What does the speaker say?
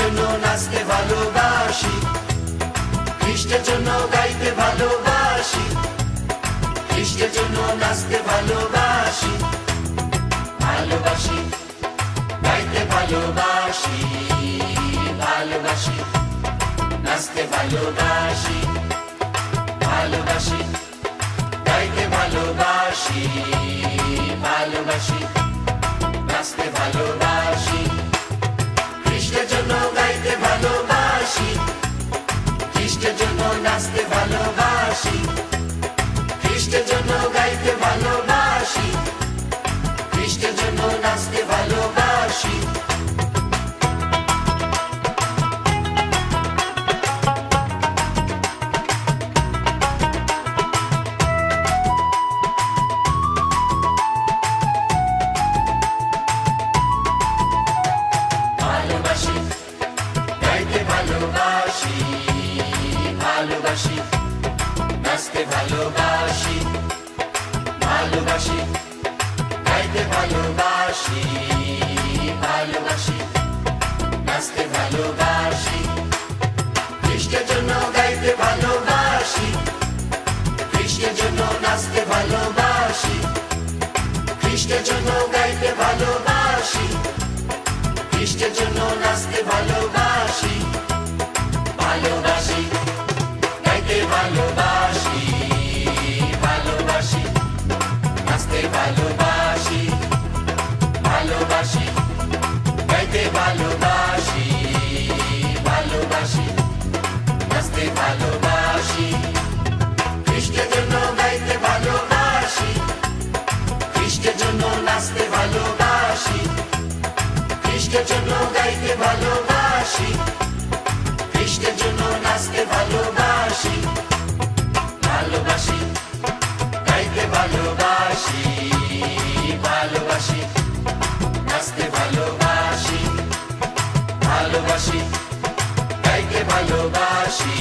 জন্য নাচতে ভালোবাসি, খ্রিস্টের জন্য গাইতে ভালোবাসি, খ্রিস্টের জন্য নাচতে ভালোবাসি, ভালোবাসি গাইতে ভালোবাসি, ভালোবাসি নাচতে ভালোবাসি, ভালোবাসি গাইতে ভালোবাসি, ভালোবাসি নাচতে ভালোবাসি, খ্রিস্টের জন্য গাইতে ভালোবাসি, খ্রিস্টের জন্য নাচতে ভালোবাসি, খ্রিস্টের জন্য গাইতে ভালোবাসি, খ্রিস্টের জন্য নাচতে ভালোবাসি। ভালোবাসি গাইতে ভালোবাসি, ভালোবাসি নাচতে ভালোবাসি, ভালোবাসি গাইতে ভালোবাসি, ভালোবাসি নাচতে ভালোবাসি, খ্রিস্টের জন্য গাইতে ভালোবাসি, খ্রিস্টের জন্য নাচতে ভালোবাসি, খ্রিস্টের জন্য গাইতে ভালোবাসি, খ্রিস্টের জন্য নাচতে ভালোবাসি, ভালোবাসি গাইতে ভালোবাসি, ভালোবাসি নাচতে ভালোবাসি, ভালোবাসি গাইতে ভালোবাসি, ভালোবাসি নাচতে ভালোবাসি, খ্রিস্টের জন্য গাইতে ভালোবাসি, খ্রিস্টের জন্য নাচতে ভালোবাসি, খ্রিস্টের জন্য গাইতে ভালোবাসি, খ্রিস্টের জন্য নাচতে ভালোবাসি, ভালোবাসি গাইতে ভালোবাসি, ভালোবাসি নাচতে ভালোবাসি, ভালোবাসি গাইতে ভালোবাসি,